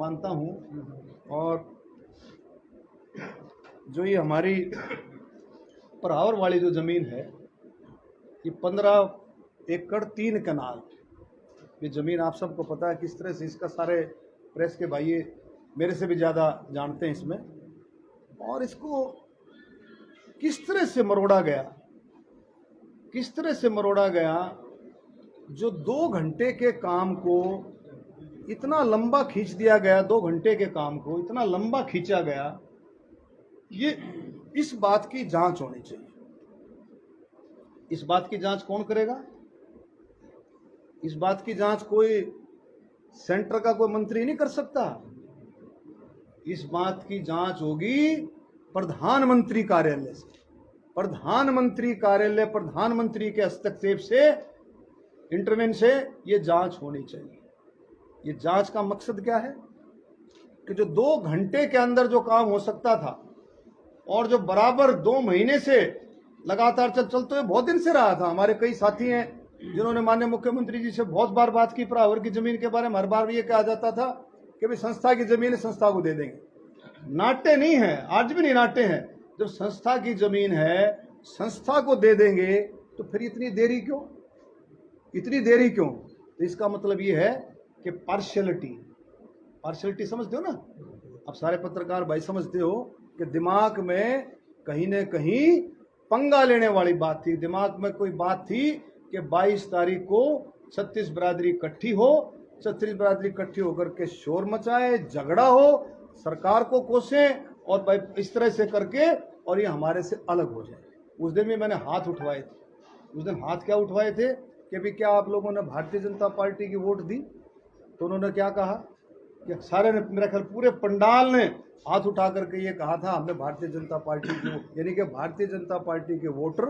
मानता हूँ। और जो ये हमारी परावर वाली जो ज़मीन है, ये 15 एकड़ 3 कनाल, ये ज़मीन आप सबको पता है किस तरह से, इसका सारे प्रेस के भाई मेरे से भी ज़्यादा जानते हैं इसमें, और इसको किस तरह से मरोड़ा गया, किस तरह से मरोड़ा गया। जो 2 घंटे के काम को इतना लंबा खींच दिया गया, 2 घंटे के काम को इतना लंबा खींचा गया, ये इस बात की जांच होनी चाहिए। इस बात की जांच कौन करेगा? इस बात की जांच कोई सेंटर का कोई मंत्री नहीं कर सकता। इस बात की जांच होगी प्रधानमंत्री कार्यालय से। प्रधानमंत्री कार्यालय, प्रधानमंत्री के हस्तक्षेप से, इंटरवेंशन से ये जांच होनी चाहिए। ये जांच का मकसद क्या है कि जो 2 घंटे के अंदर जो काम हो सकता था, और जो बराबर 2 महीने से लगातार चलते हुए बहुत दिन से रहा था। हमारे कई साथी हैं जिन्होंने माननीय मुख्यमंत्री जी से बहुत बार बात की परावर की जमीन के बारे में। हर बार ये कहा जाता था कि भाई संस्था की जमीन है, संस्था को दे देंगे। नाटे नहीं है, आज भी नहीं नाटे हैं। जब संस्था की जमीन है, संस्था को दे देंगे, तो फिर इतनी देरी क्यों, इतनी देरी क्यों? तो इसका मतलब ये है कि पार्शियलिटी समझते हो ना आप सारे पत्रकार भाई, समझते हो कि दिमाग में कहीं न कहीं पंगा लेने वाली बात थी। दिमाग में कोई बात थी कि 22 तारीख को 36 बिरादरी इकट्ठी हो, 36 बिरादरी इकट्ठी होकर के शोर मचाए, झगड़ा हो, सरकार को कोसें, और भाई इस तरह से करके और ये हमारे से अलग हो जाए। उस दिन भी मैंने हाथ उठवाए थे। उस दिन हाथ क्या उठवाए थे कि भी क्या आप लोगों ने भारतीय जनता पार्टी की वोट दी? तो उन्होंने क्या कहा कि सारे ने, मेरा ख्याल पूरे पंडाल ने हाथ उठा करके ये कहा था हमने भारतीय जनता पार्टी की, यानी कि भारतीय जनता पार्टी के वोटर,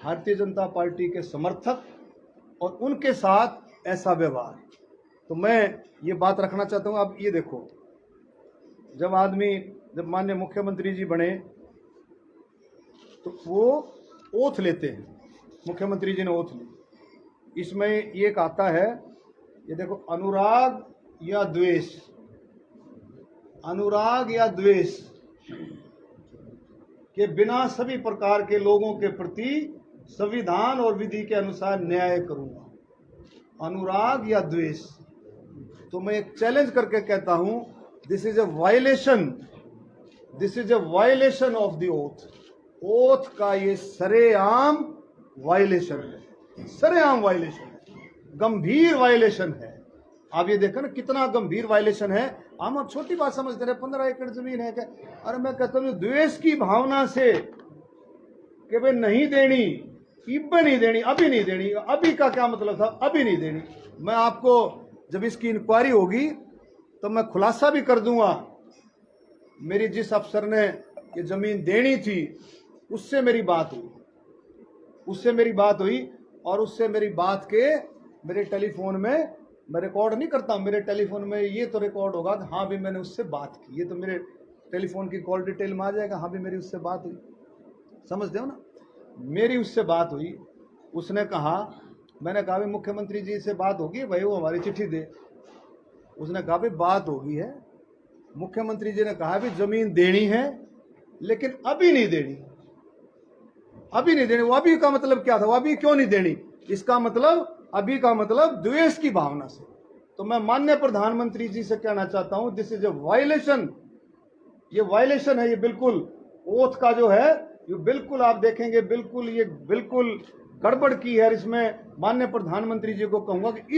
भारतीय जनता पार्टी के समर्थक, और उनके साथ ऐसा व्यवहार। तो मैं ये बात रखना चाहता हूँ। अब ये देखो, जब माननीय मुख्यमंत्री जी बने तो वो ओथ लेते हैं, मुख्यमंत्री जी ने ओथ ली। इसमें ये कहता है, ये देखो, अनुराग या द्वेष, अनुराग या द्वेष के बिना सभी प्रकार के लोगों के प्रति संविधान और विधि के अनुसार न्याय करूंगा। अनुराग या द्वेष। तो मैं एक चैलेंज करके कहता हूं, this is a violation of the oath. Oath का ये सरेआम वायलेशन है, सरेआम वायलेशन है, गंभीर वायलेशन है। आप ये देखो ना कितना गंभीर वायलेशन है। हम अब छोटी बात समझते रहे, 15 एकड़ जमीन है क्या? अरे मैं कहता हूँ द्वेष की भावना से कि भाई नहीं देनी, इब्बे नहीं देनी, अभी नहीं देनी। अभी का क्या मतलब था? अभी नहीं देनी। मैं आपको जब इसकी इंक्वायरी होगी तो मैं खुलासा भी कर दूंगा। मेरी जिस अफसर ने ये जमीन देनी थी उससे मेरी बात हुई, और उससे मेरी बात के मेरे टेलीफोन में, मैं रिकॉर्ड नहीं करता, मेरे टेलीफोन में ये तो रिकॉर्ड होगा कि हाँ भी मैंने उससे बात की। ये तो मेरे टेलीफोन की कॉल डिटेल में आ जाएगा, हाँ भी मेरी उससे बात हुई। समझते हो ना? मेरी उससे बात हुई। उसने कहा, मैंने कहा भी मुख्यमंत्री जी से बात होगी भाई, वो हमारी चिट्ठी दे। उसने कहा भी बात होगी है, मुख्यमंत्री जी ने कहा भी जमीन देनी है लेकिन अभी नहीं देनी, अभी नहीं देनी। वो अभी का मतलब क्या था? वो अभी क्यों नहीं देनी? इसका मतलब, अभी का मतलब द्वेष की भावना से। तो मैं माननीय प्रधानमंत्री जी से कहना चाहता हूं, दिस इज ए वायलेशन। ये वायलेशन है, ये बिल्कुल ओथ का जो है, ये बिल्कुल आप देखेंगे बिल्कुल, ये बिल्कुल गड़बड़ की है। इसमें माननीय प्रधानमंत्री जी को कहूंगा कि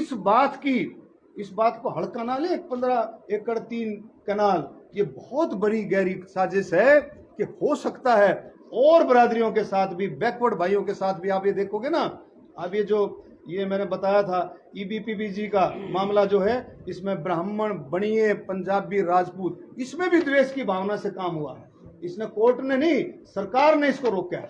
इस बात को हल्का ना ले। 15 एकड़ 3 कनाल, ये बहुत बड़ी गहरी साजिश है कि हो सकता है और बरादरियों के साथ भी, बैकवर्ड भाइयों के साथ भी। आप ये देखोगे ना, अब ये मैंने बताया था ईबीपीबीजी का मामला जो है, इसमें ब्राह्मण, बनिए, पंजाबी, राजपूत, इसमें भी द्वेष की भावना से काम हुआ है। इसने कोर्ट ने नहीं, सरकार ने इसको रोका है।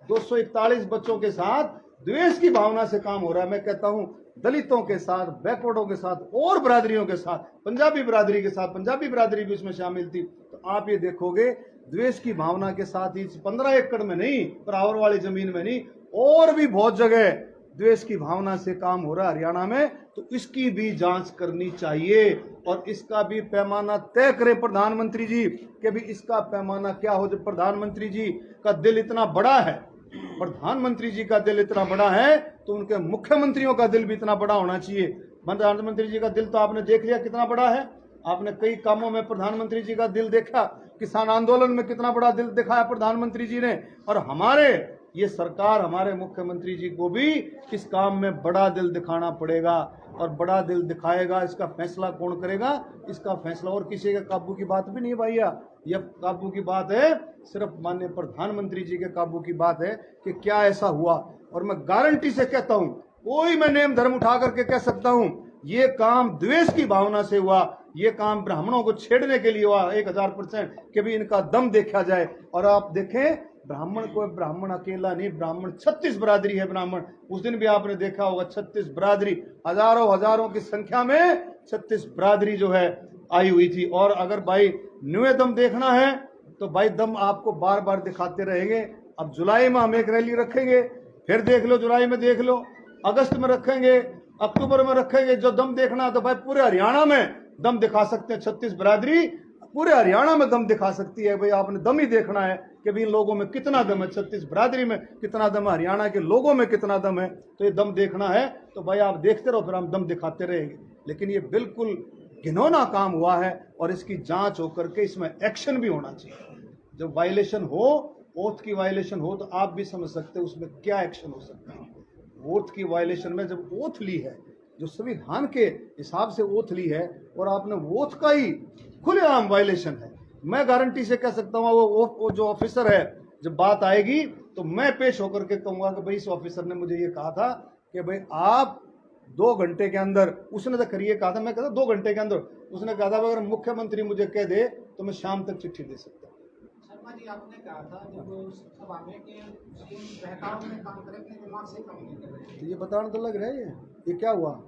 241 बच्चों के साथ द्वेष की भावना से काम हो रहा है। मैं कहता हूं दलितों के साथ, बैकवर्डों के साथ, और बरादरियों के साथ, पंजाबी बरादरी के साथ, पंजाबी बरादरी भी इसमें शामिल थी। तो आप ये देखोगे द्वेष की भावना के साथ ही 15 एकड़ में नहीं, परावर वाली जमीन में नहीं, और भी बहुत जगह द्वेष की भावना से काम हो रहा है हरियाणा में, तो इसकी भी जांच करनी चाहिए और इसका भी पैमाना तय करें प्रधानमंत्री जी कि भी इसका पैमाना क्या हो। जब प्रधानमंत्री जी का दिल इतना बड़ा है, प्रधानमंत्री जी का दिल इतना बड़ा है, तो उनके मुख्यमंत्रियों का दिल भी इतना बड़ा होना चाहिए। प्रधानमंत्री जी का दिल तो आपने देख लिया कितना बड़ा है, आपने कई कामों में प्रधानमंत्री जी का दिल देखा, किसान आंदोलन में कितना बड़ा दिल दिखाया प्रधानमंत्री जी ने, और हमारे ये सरकार, हमारे मुख्यमंत्री जी को भी इस काम में बड़ा दिल दिखाना पड़ेगा और बड़ा दिल दिखाएगा। इसका फैसला कौन करेगा? इसका फैसला और किसी के काबू की बात भी नहीं भैया, यह काबू की बात है सिर्फ माननीय प्रधानमंत्री जी के काबू की बात है कि क्या ऐसा हुआ। और मैं गारंटी से कहता हूं, कोई मैं नेम धर्म उठा करके कह सकता हूं, ये काम द्वेष की भावना से हुआ, ये काम ब्राह्मणों को छेड़ने के लिए हुआ 1000% कि भी इनका दम देखा जाए। और आप देखें, ब्राह्मण को, ब्राह्मण अकेला नहीं, ब्राह्मण 36 बरादरी है ब्राह्मण। उस दिन भी आपने देखा होगा 36 बरादरी, हजारों की संख्या में 36 बरादरी जो है आई हुई थी। और अगर भाई न्यू दम देखना है तो भाई दम आपको बार बार दिखाते रहेंगे। अब जुलाई में हम एक रैली रखेंगे, फिर देख लो, जुलाई में देख लो, अगस्त में रखेंगे, अक्टूबर में रखेंगे। जो दम देखना है तो भाई पूरे हरियाणा में दम दिखा सकते हैं। 36 बरादरी पूरे हरियाणा में दम दिखा सकती है। भाई आपने दम ही देखना है कि भाई इन लोगों में कितना दम है, 36 बरादरी में कितना दम है, हरियाणा के लोगों में कितना दम है। तो ये दम देखना है तो भाई आप देखते रहो, फिर हम दम दिखाते रहेंगे। लेकिन ये बिल्कुल घिनौना काम हुआ है और इसकी जांच होकर के इसमें एक्शन भी होना चाहिए। जब वायलेशन हो, ओथ की वायलेशन हो, तो आप भी समझ सकते हो उसमें क्या एक्शन हो सकता है। ओथ की वायलेशन में जब ओथ ली है, जो संविधान के हिसाब से ओथ ली है, और आपने ओथ का ही खुलेआम वायलेशन है, मैं गारंटी से कह सकता हूँ वो जो ऑफिसर है, जब बात आएगी तो मैं पेश होकर के कहूंगा कि भाई इस ऑफिसर ने मुझे ये कहा था कि भाई आप 2 घंटे के अंदर, उसने तो करिए कहा था, मैं कहता 2 घंटे के अंदर, उसने कहा था अगर मुख्यमंत्री मुझे कह दे तो मैं शाम तक चिट्ठी दे सकता हूँ। शर्मा जी, आपने कहा था जब सभा में कि बहकाव में काम करेंगे, दिमाग से काम नहीं कर रहे, तो ये बताना तो लग रहा है ये क्या हुआ।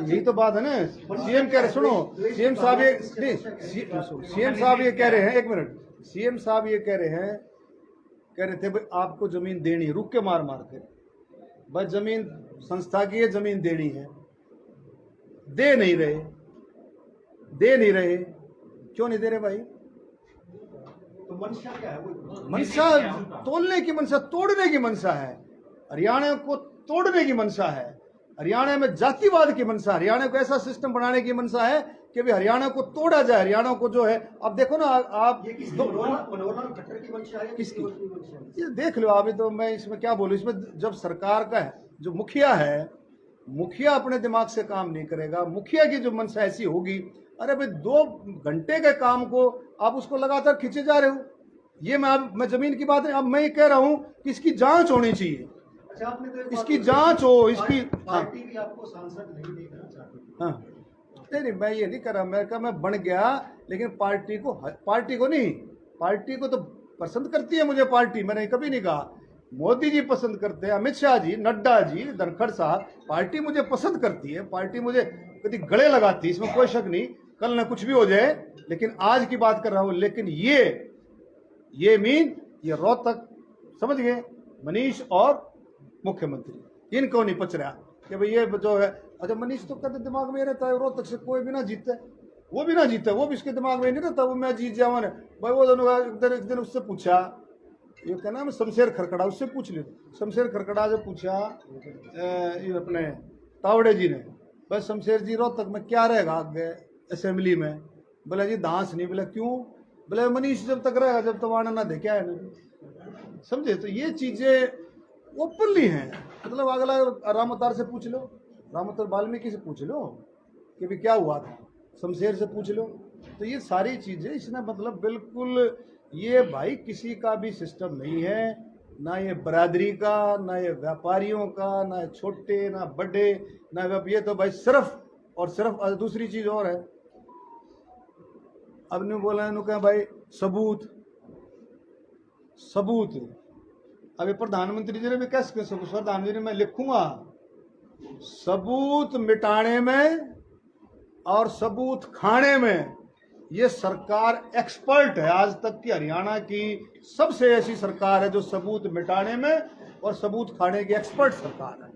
यही तो बात है ना। सीएम कह रहे, सुनो, सीएम साहब ये सीएम साहब ये कह रहे हैं, 1 मिनट, सीएम साहब ये कह रहे थे भाई आपको जमीन देनी, रुक के मार के, भाई जमीन संस्था की है, जमीन देनी है, दे नहीं रहे, क्यों नहीं दे रहे भाई? तो मंशा क्या है? मंशा तोड़ने की मंशा, तोड़ने की मंशा है, हरियाणा को तोड़ने की मंशा है, हरियाणा में जातिवाद की मंशा, हरियाणा को ऐसा सिस्टम बनाने की मंशा है कि भी हरियाणा को तोड़ा जाए। हरियाणा को जो है, अब देखो ना आप, मनोहर खट्टर की मंशा है, किसकी? ये देख लो अभी तो मैं इसमें क्या बोलूं। इसमें जब सरकार का है, जो मुखिया है, मुखिया अपने दिमाग से काम नहीं करेगा, मुखिया की जो मंशा ऐसी होगी, अरे भाई 2 घंटे के काम को आप उसको लगातार खींचे जा रहे हो। ये मैं जमीन की बात नहीं, अब मैं ये कह रहा हूं कि इसकी जांच होनी चाहिए। अच्छा, आपने तो इसकी जांच हो, इसकी पार्टी भी आपको सांसद नहीं देखना चाहती। हाँ, नहीं मैं ये नहीं कर रहा, मैं कहा मैं बन गया, लेकिन पार्टी को नहीं, पार्टी को तो पसंद करती है मुझे पार्टी, मैंने कभी नहीं कहा। मोदी जी पसंद करते हैं, अमित शाह जी, नड्डा जी, धनखड़ साहब, पार्टी मुझे पसंद करती है, पार्टी मुझे कभी गले लगाती है, इसमें कोई शक नहीं, कल न कुछ भी हो जाए, लेकिन आज की बात कर रहा हूं। लेकिन ये रोहतक, समझ गए, मनीष और मुख्यमंत्री, इनको नहीं पच रहा कि भाई ये जो है। अच्छा, मनीष तो कहते दिमाग में रहता है रोहतक से कोई भी ना जीता है, वो भी इसके दिमाग में नहीं रहता, वो मैं जीत जाऊँ भाई। वो दोनों एक दिन उससे पूछा, ये क्या नाम है, शमशेर खरकड़ा, उससे पूछ लो। शमशेर खरकड़ा जो पूछा ये अपने तावड़े जी ने, भाई शमशेर जी रोहतक में क्या रहेगा आगे असेंबली में? बोला जी दांस नहीं। बोला क्यों? बोले मनीष जब तक रहेगा, जब तक आना ना दे, क्या है ना, समझे? तो ये चीजें ओपनली हैं, मतलब अगला राम अवतार से पूछ लो, राम अवतार वाल्मीकि से पूछ लो कि भी क्या हुआ था, शमशेर से पूछ लो। तो ये सारी चीजें इसने मतलब बिल्कुल, ये भाई किसी का भी सिस्टम नहीं है, ना ये बरादरी का, ना ये व्यापारियों का, ना छोटे ना बड़े, ना ये तो भाई सिर्फ और सिर्फ। दूसरी चीज और है, अब ने बोला इन्होंने कहा भाई सबूत, अभी प्रधानमंत्री जी ने भी कैसे सबूत, प्रधानमंत्री ने मैं लिखूंगा सबूत मिटाने में और सबूत खाने में ये सरकार एक्सपर्ट है। आज तक की हरियाणा की सबसे ऐसी सरकार है जो सबूत मिटाने में और सबूत खाने की एक्सपर्ट सरकार है।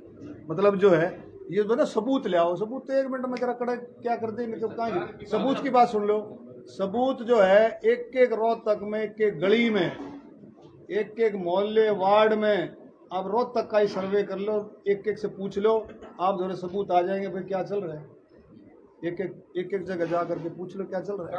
मतलब जो है ये तो ना सबूत ले आओ, सबूत तो 1 मिनट में करा कड़ा क्या कर देंगे, तो कहाँ सबूत की बात सुन लो। सबूत जो है एक एक रोहतक में, एक एक गली में, एक एक मोहल्ले वार्ड में आप रोहतक का ही सर्वे कर लो, एक एक से पूछ लो, आप थोड़े सबूत आ जाएंगे भाई क्या चल रहा है। एक एक जगह जा करके पूछ लो क्या चल रहा है।